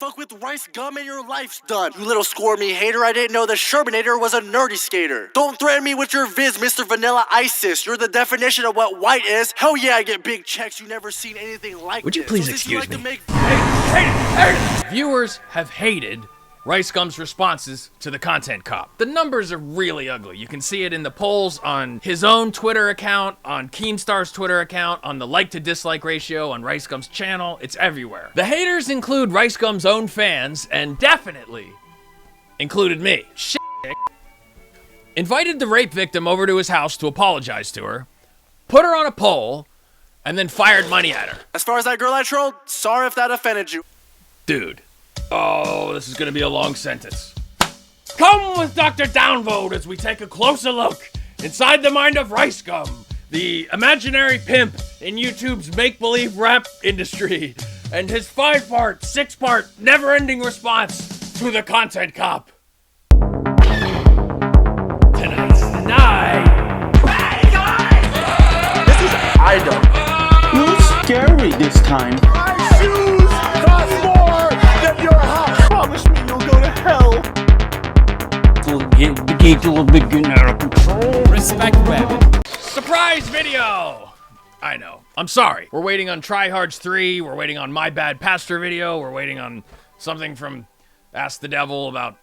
Fuck with RiceGum and your life's done. You little score me hater, I didn't know the Sherbinator was a nerdy skater. Don't threaten me with your viz, Mr. Vanilla Isis. You're the definition of what white is. Hell yeah, I get big checks. You never seen anything like this. Would you please excuse me? Viewers have hated RiceGum's responses to the content cop. The numbers are really ugly. You can see it in the polls on his own Twitter account, on Keemstar's Twitter account, on the like to dislike ratio on RiceGum's channel. It's everywhere. The haters include RiceGum's own fans, and definitely included me. Shit. Invited the rape victim over to his house to apologize to her, put her on a pole, and then fired money at her. As far as that girl I trolled, sorry if that offended you. Dude. Oh, this is gonna be a long sentence. Come with Doctor Downvote as we take a closer look inside the mind of RiceGum, the imaginary pimp in YouTube's make-believe rap industry, and his 5-part, 6-part, never-ending response to the content cop. Tonight's the night. Hey guys! This is idubbbz. Who's scary this time? My shoes cost more than your house. Promise me you'll go to hell. The gate will begin out of control. Respect web. Surprise video! I know. I'm sorry. We're waiting on Try Hards 3. We're waiting on My Bad Pastor video. We're waiting on something from Ask the Devil about...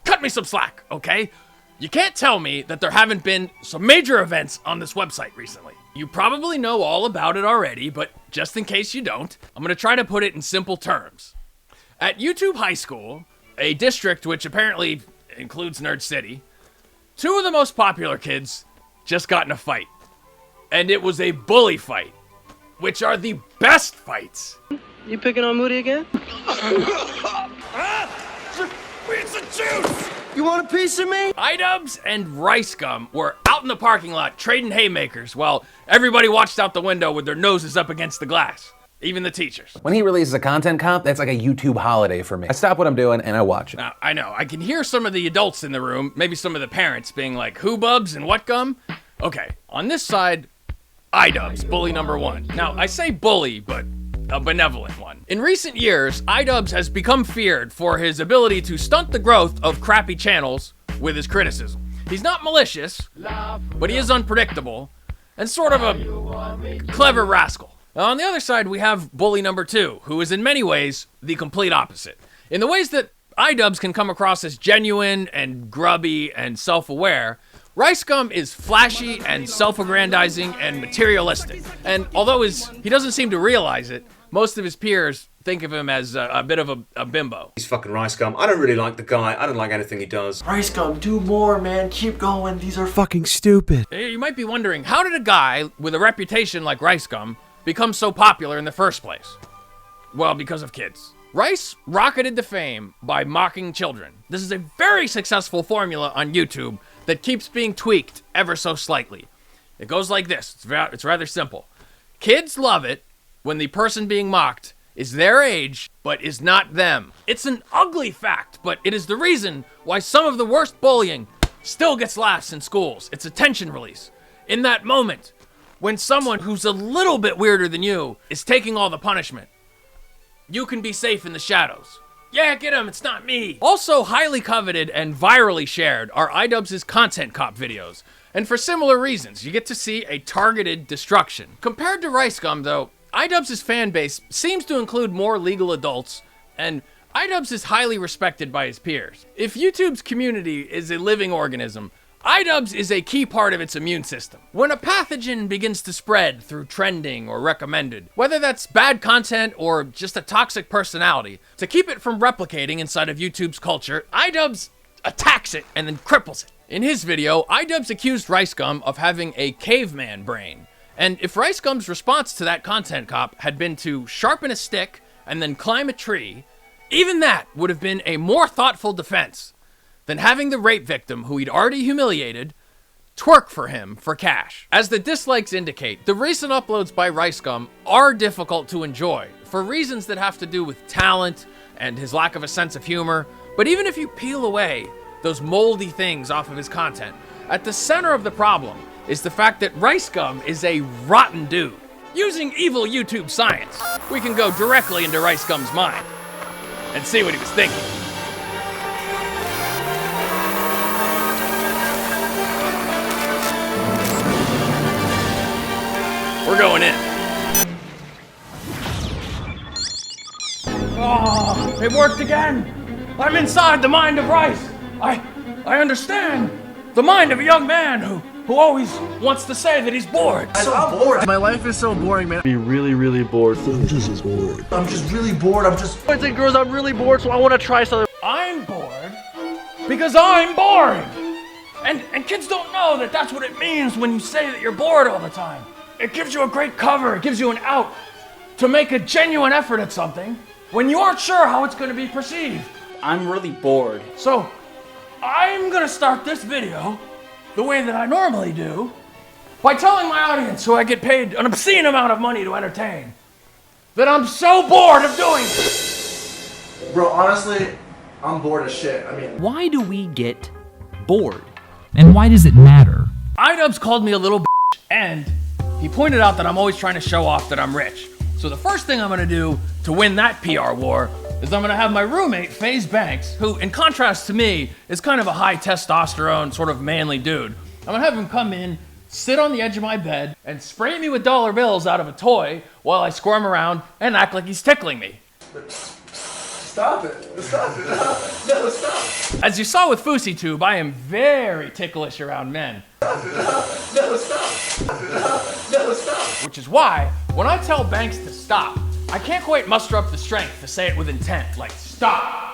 cut me some slack, okay? You can't tell me that there haven't been some major events on this website recently. You probably know all about it already, but just in case you don't, I'm gonna try to put it in simple terms. At YouTube High School, a district which apparently includes Nerd City, 2 of the most popular kids just got in a fight. And it was a bully fight, which are the best fights. You picking on Moody again? Where's the juice? You want a piece of me? idubbbz and RiceGum were out in the parking lot trading haymakers while everybody watched out the window with their noses up against the glass. Even the teachers. When he releases a content comp, that's like a YouTube holiday for me. I stop what I'm doing and I watch it. Now, I know, I can hear some of the adults in the room, maybe some of the parents being like, who bubs and what gum? Okay, on this side, idubbbz, bully number 1. Now, I say bully, but a benevolent one. In recent years, idubbbz has become feared for his ability to stunt the growth of crappy channels with his criticism. He's not malicious, but he is unpredictable and sort of a clever rascal. Now, on the other side, we have bully number 2, who is in many ways the complete opposite. In the ways that idubbbz can come across as genuine and grubby and self-aware, RiceGum is flashy and self-aggrandizing and materialistic. And although he doesn't seem to realize it, most of his peers think of him as a bit of a bimbo. He's fucking RiceGum. I don't really like the guy. I don't like anything he does. RiceGum, do more, man. Keep going. These are Fucking stupid. You might be wondering, how did a guy with a reputation like RiceGum become so popular in the first place? Well, because of kids. Rice rocketed to fame by mocking children. This is a very successful formula on YouTube that keeps being tweaked ever so slightly. It goes like this. It's rather simple. Kids love it when the person being mocked is their age, but is not them. It's an ugly fact, but it is the reason why some of the worst bullying still gets laughs in schools. It's a tension release. In that moment, when someone who's a little bit weirder than you is taking all the punishment, you can be safe in the shadows. Yeah, get him, it's not me. Also highly coveted and virally shared are idubbbz's content cop videos. And for similar reasons, you get to see a targeted destruction. Compared to RiceGum, though, idubbbz's fan base seems to include more legal adults, and idubbbz is highly respected by his peers. If YouTube's community is a living organism, idubbbz is a key part of its immune system. When a pathogen begins to spread through trending or recommended, whether that's bad content or just a toxic personality, to keep it from replicating inside of YouTube's culture, idubbbz attacks it and then cripples it. In his video, idubbbz accused RiceGum of having a caveman brain. And if RiceGum's response to that content cop had been to sharpen a stick and then climb a tree, even that would have been a more thoughtful defense than having the rape victim, who he'd already humiliated, twerk for him for cash. As the dislikes indicate, the recent uploads by RiceGum are difficult to enjoy for reasons that have to do with talent and his lack of a sense of humor. But even if you peel away those moldy things off of his content, at the center of the problem is the fact that RiceGum is a rotten dude. Using evil YouTube science, we can go directly into RiceGum's mind. and see what he was thinking. We're going in. Oh, it worked again. I'm inside the mind of Rice. I understand the mind of a young man who always wants to say that he's bored. I'm bored. My life is so boring, man. Be really bored. I'm just really bored. Boys and girls, I'm really bored, so I want to try something. I'm bored because I'm boring. And kids don't know that that's what it means when you say that you're bored all the time. It gives you a great cover. It gives you an out to make a genuine effort at something when you aren't sure how it's going to be perceived. I'm really bored. So, I'm going to start this video the way that I normally do by telling my audience, who I get paid an obscene amount of money to entertain, that I'm so bored of doing it. Bro, honestly, I'm bored as shit. I mean, Why do we get bored? And why does it matter? idubbbz called me a little bitch, and he pointed out that I'm always trying to show off that I'm rich. So the first thing I'm gonna do to win that PR war is I'm gonna have my roommate, FaZe Banks, who, in contrast to me, is kind of a high testosterone, sort of manly dude. I'm gonna have him come in, sit on the edge of my bed, and spray me with dollar bills out of a toy while I squirm around and act like he's tickling me. stop it. Stop it. No, stop. As you saw with FouseyTube, I am very ticklish around men. No, stop. No, stop. Which is why, when I tell Banks to stop, I can't quite muster up the strength to say it with intent, like stop.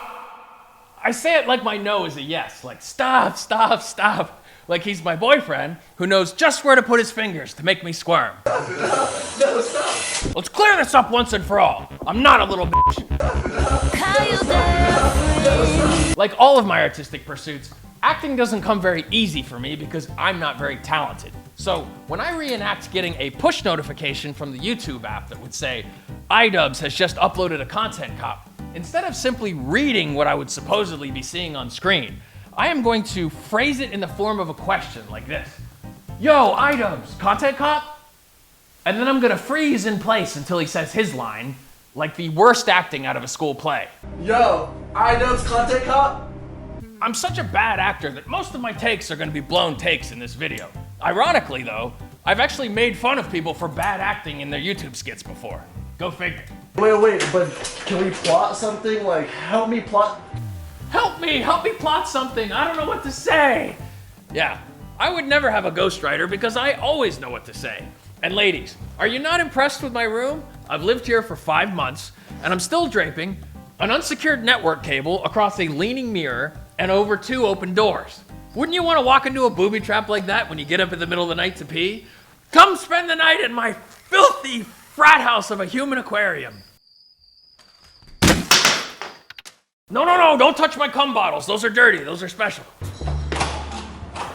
I say it like my no is a yes, like stop, stop, stop. Like he's my boyfriend who knows just where to put his fingers to make me squirm. No, stop. Let's clear this up once and for all. I'm not a little bitch. Like all of my artistic pursuits, acting doesn't come very easy for me because I'm not very talented. So when I reenact getting a push notification from the YouTube app that would say, idubbbz has just uploaded a content cop, instead of simply reading what I would supposedly be seeing on screen, I am going to phrase it in the form of a question like this. Yo, idubbbz, content cop? And then I'm gonna freeze in place until he says his line, like the worst acting out of a school play. Yo, idubbbz content cop? I'm such a bad actor that most of my takes are gonna be blown takes in this video. Ironically though, I've actually made fun of people for bad acting in their YouTube skits before. Go figure. Wait, but can we plot something? Like, help me plot. Help me plot something, I don't know what to say. Yeah, I would never have a ghostwriter because I always know what to say. And ladies, are you not impressed with my room? I've lived here for 5 months, and I'm still draping an unsecured network cable across a leaning mirror and over 2 open doors. Wouldn't you want to walk into a booby trap like that when you get up in the middle of the night to pee? Come spend the night in my filthy frat house of a human aquarium. No, don't touch my cum bottles. Those are dirty, those are special.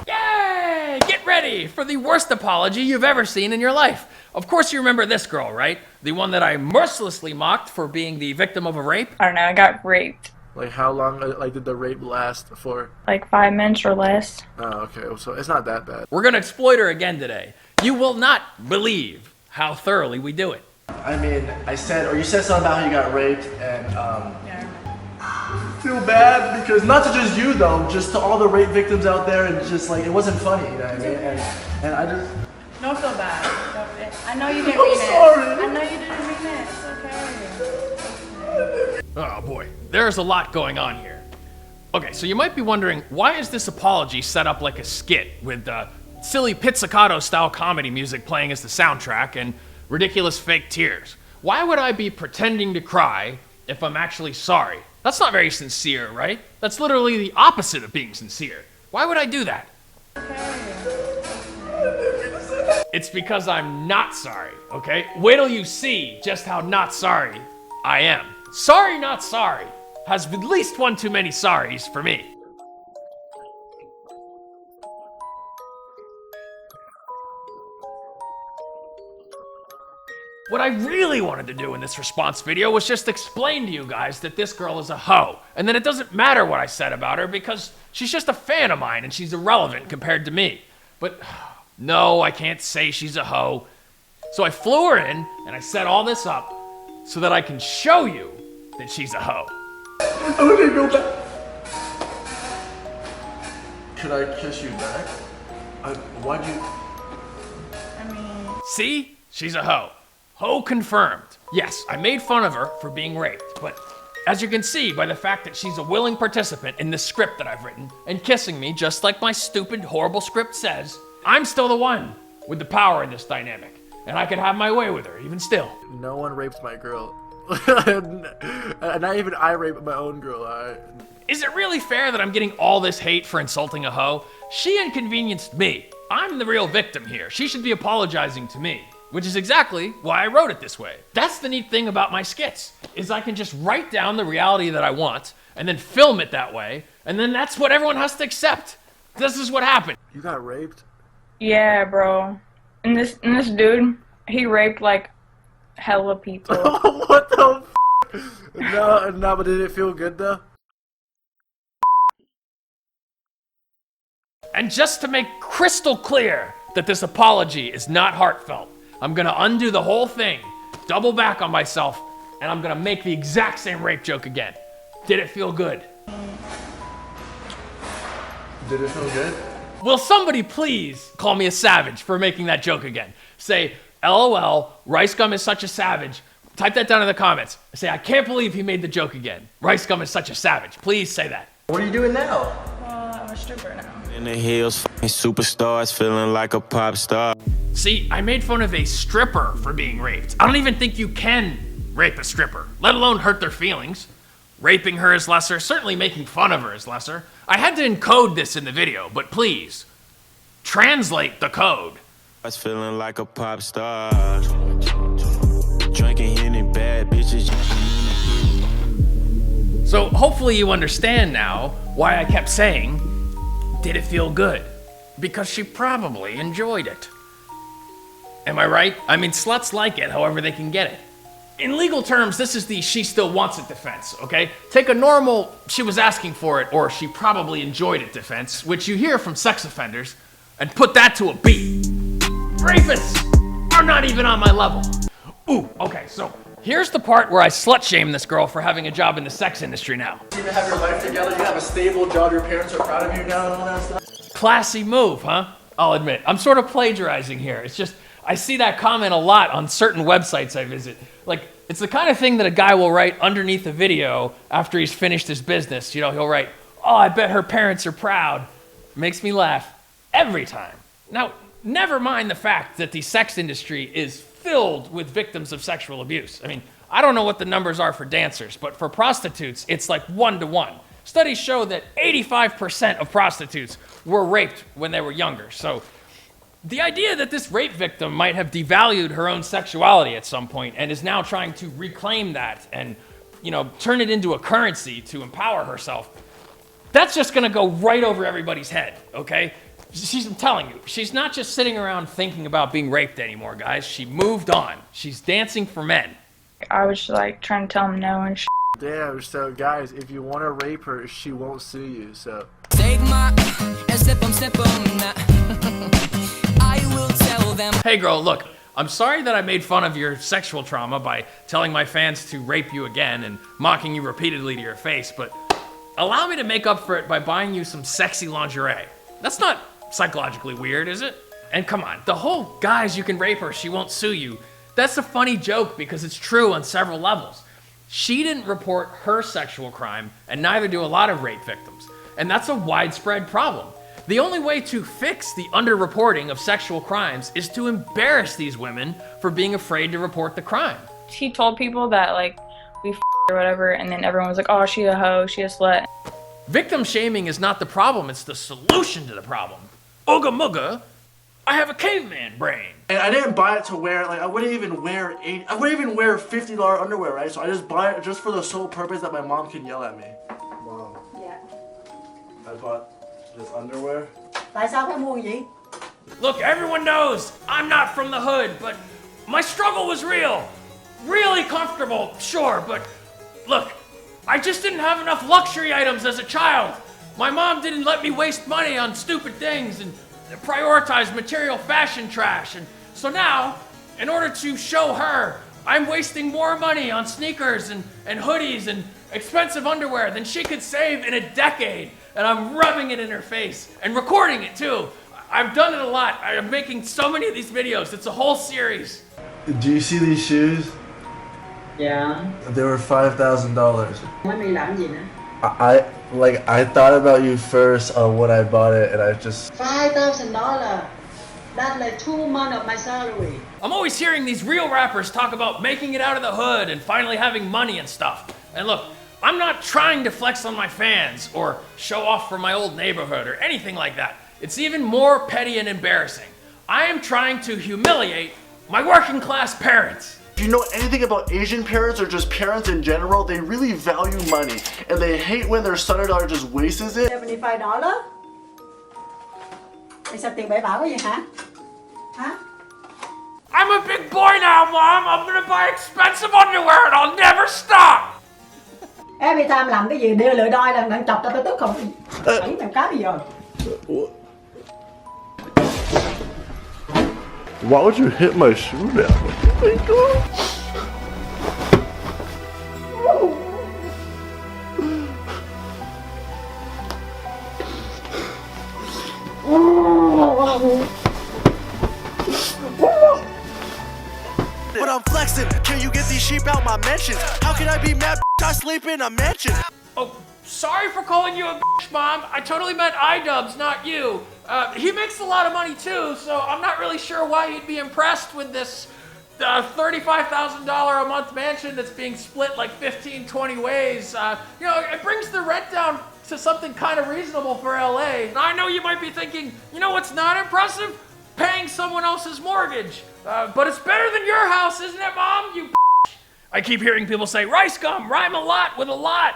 Yay! Get ready for the worst apology you've ever seen in your life. Of course you remember this girl, right? The one that I mercilessly mocked for being the victim of a rape? I don't know, I got raped. Like how long did the rape last for? Like 5 minutes or less. Oh, okay, so it's not that bad. We're gonna exploit her again today. You will not believe how thoroughly we do it. I mean, you said something about how you got raped, and feel bad because not to just you though, just to all the rape victims out there, and just like it wasn't funny, you know what I mean? And I just Don't feel bad. I know you didn't mean it. sorry. I know you didn't mean it. It's okay. Oh boy, there's a lot going on here. Okay, so you might be wondering, why is this apology set up like a skit with silly pizzicato style comedy music playing as the soundtrack and ridiculous fake tears? Why would I be pretending to cry if I'm actually sorry? That's not very sincere, right? That's literally the opposite of being sincere. Why would I do that? It's because I'm not sorry, okay? Wait till you see just how not sorry I am. Sorry, not sorry has at least one too many sorries for me. What I really wanted to do in this response video was just explain to you guys that this girl is a hoe, and that it doesn't matter what I said about her because she's just a fan of mine and she's irrelevant compared to me. But no, I can't say she's a hoe. So I flew her in and I set all this up so that I can show you that she's a hoe. I'm gonna go back. Could I kiss you back? Why'd you? I mean, See? She's a hoe. Hoe confirmed. Yes, I made fun of her for being raped, but as you can see by the fact that she's a willing participant in this script that I've written and kissing me just like my stupid, horrible script says, I'm still the one with the power in this dynamic, and I can have my way with her even still. No one rapes my girl. Not even I rape my own girl. Is it really fair that I'm getting all this hate for insulting a hoe? She inconvenienced me. I'm the real victim here. She should be apologizing to me, which is exactly why I wrote it this way. That's the neat thing about my skits, is I can just write down the reality that I want and then film it that way, and then that's what everyone has to accept. This is what happened. You got raped? yeah, bro. And this dude, he raped like hella people. What the f? No, but did it feel good though? And just to make crystal clear that this apology is not heartfelt, I'm gonna undo the whole thing, double back on myself, and I'm gonna make the exact same rape joke again. Did it feel good? Did it feel good? Will somebody please call me a savage for making that joke again? Say, LOL, RiceGum is such a savage. Type that down in the comments. Say, I can't believe he made the joke again. RiceGum is such a savage. Please say that. What are you doing now? Well, I'm a stripper now. In the hills, superstars, feeling like a pop star. See, I made fun of a stripper for being raped. I don't even think you can rape a stripper, let alone hurt their feelings. Raping her is lesser, certainly making fun of her is lesser. I had to encode this in the video, but please, translate the code. I was feeling like a pop star. Drinking Henny, bad bitches. So hopefully you understand now why I kept saying, did it feel good? Because she probably enjoyed it. Am I right? I mean, sluts like it however they can get it. In legal terms, this is the she still wants it defense, okay? Take a normal she was asking for it or she probably enjoyed it defense, which you hear from sex offenders, and put that to a beat. Rapists are not even on my level. Ooh, okay, so here's the part where I slut shame this girl for having a job in the sex industry now. You even have your life together. You have a stable job. Your parents are proud of you now and all that stuff. Classy move, huh? I'll admit. I'm sort of plagiarizing here. It's just, I see that comment a lot on certain websites I visit. Like, it's the kind of thing that a guy will write underneath a video after he's finished his business. You know, he'll write, oh, I bet her parents are proud. Makes me laugh every time. Now, never mind the fact that the sex industry is filled with victims of sexual abuse. I mean, I don't know what the numbers are for dancers, but for prostitutes, it's like 1-to-1. Studies show that 85% of prostitutes were raped when they were younger. So the idea that this rape victim might have devalued her own sexuality at some point and is now trying to reclaim that and, you know, turn it into a currency to empower herself, that's just gonna go right over everybody's head, okay? I'm telling you, she's not just sitting around thinking about being raped anymore, guys. She moved on. She's dancing for men. I was like trying to tell him no and Damn, so guys, if you want to rape her, she won't sue you, so. Take my and slip 'em, I will tell them. Hey girl, look, I'm sorry that I made fun of your sexual trauma by telling my fans to rape you again and mocking you repeatedly to your face, but allow me to make up for it by buying you some sexy lingerie. That's not psychologically weird, is it? And come on, the whole guys, you can rape her, she won't sue you. That's a funny joke because it's true on several levels. She didn't report her sexual crime, and neither do a lot of rape victims. And that's a widespread problem. The only way to fix the underreporting of sexual crimes is to embarrass these women for being afraid to report the crime. He told people that like we or whatever, and then everyone was like, oh, she a hoe, she a slut. Victim shaming is not the problem, it's the solution to the problem. Ooga mooga, I have a caveman brain. And I didn't buy it to wear, like, I wouldn't even wear $50 underwear, right? So I just buy it just for the sole purpose that my mom can yell at me. Mom. Yeah. I bought this underwear. Look, everyone knows I'm not from the hood, but my struggle was real. Really comfortable, sure, but look, I just didn't have enough luxury items as a child. My mom didn't let me waste money on stupid things and prioritize material fashion trash. And so now, in order to show her, I'm wasting more money on sneakers and hoodies and expensive underwear than she could save in a decade, and I'm rubbing it in her face and recording it too. I've done it a lot. I'm making so many of these videos. It's a whole series. Do you see these shoes? Yeah. They were $5,000. Mới mày làm gì nữa? I thought about you first when I bought it, and I just. $5,000. That's like 2 months of my salary. I'm always hearing these real rappers talk about making it out of the hood and finally having money and stuff. And look, I'm not trying to flex on my fans or show off for my old neighborhood or anything like that. It's even more petty and embarrassing. I am trying to humiliate my working class parents. If you know anything about Asian parents or just parents in general, they really value money, and they hate when their son or daughter just wastes it. $75? Mày sao tiền bậy bạ quá vậy hả? Hả? I'm a big boy now, Mom. I'm gonna buy expensive underwear and I'll never stop. Every time làm cái gì đưa lựa đôi là đang chọc tao tức không? Bảy mày cá bây giờ. Why would you hit my shoe now? Oh my God. But I'm flexing. Can you get these sheep out my mentions? How can I be mad? I sleep in a mansion. Oh, sorry for calling you a bitch, Mom. I totally meant idubbbz, not you. He makes a lot of money too, so I'm not really sure why he'd be impressed with this $35,000 a month mansion that's being split like 15, 20 ways. You know, it brings the rent down to something kind of reasonable for LA. And I know you might be thinking, you know what's not impressive? Paying someone else's mortgage. But it's better than your house, isn't it, Mom? You bitch. I keep hearing people say, RiceGum, rhyme a lot with a lot.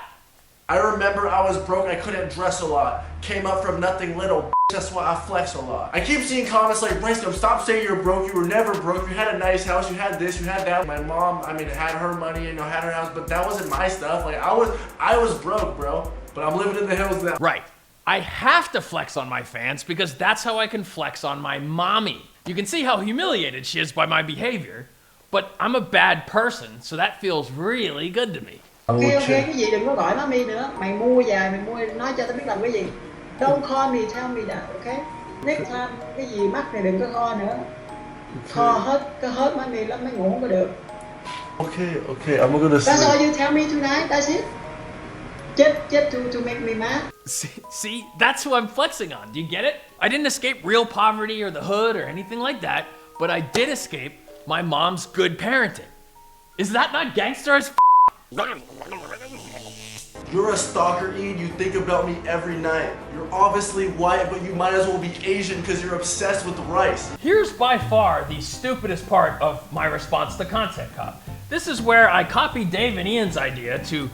I remember I was broke, I couldn't dress a lot. Came up from nothing little, that's why I flex a lot. I keep seeing comments like, RiceGum, stop saying you're broke, you were never broke, you had a nice house, you had this, you had that. My mom, I mean, had her money, you know, had her house, but that wasn't my stuff. Like, I was broke, bro, but I'm living in the hills now. Right. I have to flex on my fans because that's how I can flex on my mommy. You can see how humiliated she is by my behavior, but I'm a bad person, so that feels really good to me. Ok, cái gì đừng có gọi mami nữa. Mày mua về, mày mua, nói cho tao biết làm cái gì. Don't call me, tell me that, okay? Next time, cái gì mắc này đừng có kho nữa. Kho hết mami lắm, mới ngủ không có được. Okay, I'm gonna sleep. That's all you tell me tonight, that's it? Just to make me mad? See, that's who I'm flexing on. Do you get it? I didn't escape real poverty or the hood or anything like that, but I did escape my mom's good parenting. Is that not gangster as f? You're a stalker, Ian. You think about me every night. You're obviously white, but you might as well be Asian because you're obsessed with rice. Here's by far the stupidest part of my response to Content Cop. This is where I copied Dave and Ian's idea to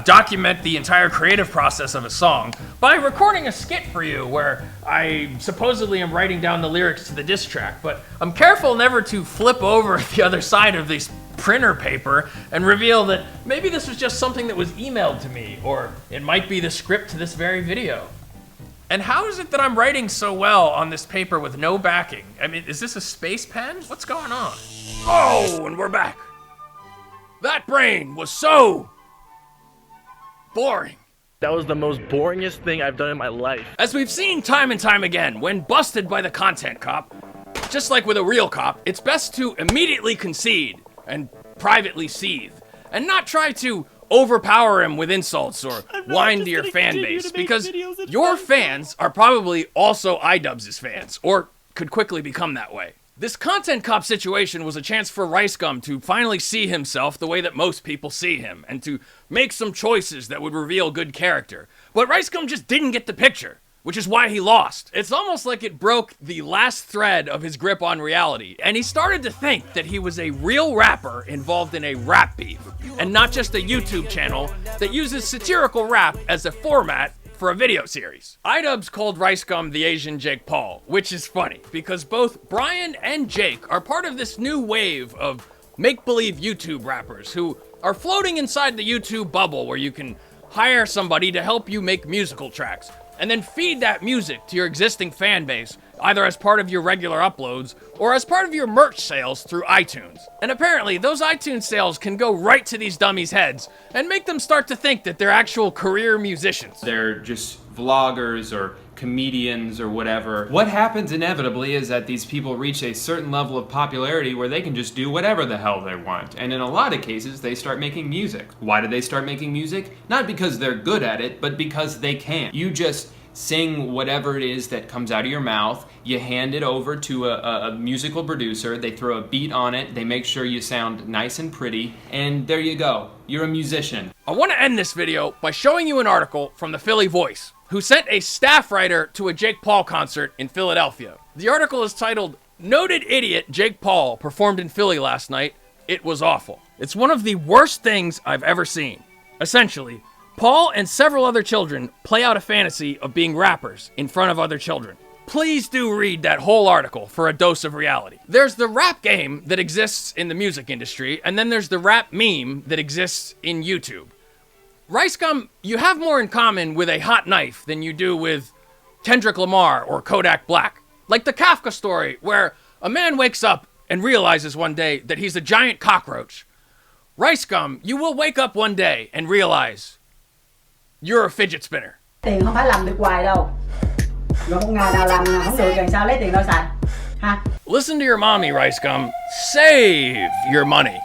document the entire creative process of a song by recording a skit for you where I supposedly am writing down the lyrics to the diss track, but I'm careful never to flip over the other side of this printer paper and reveal that maybe this was just something that was emailed to me, or it might be the script to this very video. And how is it that I'm writing so well on this paper with no backing? I mean, is this a space pen? What's going on? Oh, and we're back. That brain was so boring. That was the most boringest thing I've done in my life. As we've seen time and time again, when busted by the Content Cop, just like with a real cop, it's best to immediately concede and privately seethe, and not try to overpower him with insults or whine to your fan base, because your fans are probably also idubbbz's fans, or could quickly become that way. This Content Cop situation was a chance for RiceGum to finally see himself the way that most people see him, and to make some choices that would reveal good character. But RiceGum just didn't get the picture, which is why he lost. It's almost like it broke the last thread of his grip on reality, and he started to think that he was a real rapper involved in a rap beef, and not just a YouTube channel that uses satirical rap as a format for a video series. idubbbz called RiceGum the Asian Jake Paul, which is funny, because both Brian and Jake are part of this new wave of make-believe YouTube rappers who are floating inside the YouTube bubble where you can hire somebody to help you make musical tracks, and then feed that music to your existing fan base either as part of your regular uploads or as part of your merch sales through iTunes. And apparently, those iTunes sales can go right to these dummies' heads and make them start to think that they're actual career musicians. They're just vloggers or comedians or whatever. What happens inevitably is that these people reach a certain level of popularity where they can just do whatever the hell they want. And in a lot of cases, they start making music. Why do they start making music? Not because they're good at it, but because they can. You just sing whatever it is that comes out of your mouth, you hand it over to a musical producer, they throw a beat on it, they make sure you sound nice and pretty, and there you go. You're a musician. I want to end this video by showing you an article from the Philly Voice, who sent a staff writer to a Jake Paul concert in Philadelphia. The article is titled, "Noted Idiot Jake Paul Performed in Philly Last Night. It was awful." It's one of the worst things I've ever seen. Essentially, Paul and several other children play out a fantasy of being rappers in front of other children. Please do read that whole article for a dose of reality. There's the rap game that exists in the music industry, and then there's the rap meme that exists in YouTube. RiceGum, you have more in common with a hot knife than you do with Kendrick Lamar or Kodak Black. Like the Kafka story, where a man wakes up and realizes one day that he's a giant cockroach. RiceGum, you will wake up one day and realize you're a fidget spinner. Tiền không phải làm được hoài đâu. Rồi một ngày nào làm không được rồi sao lấy tiền đâu xài? Ha? Listen to your mommy, RiceGum. Save your money.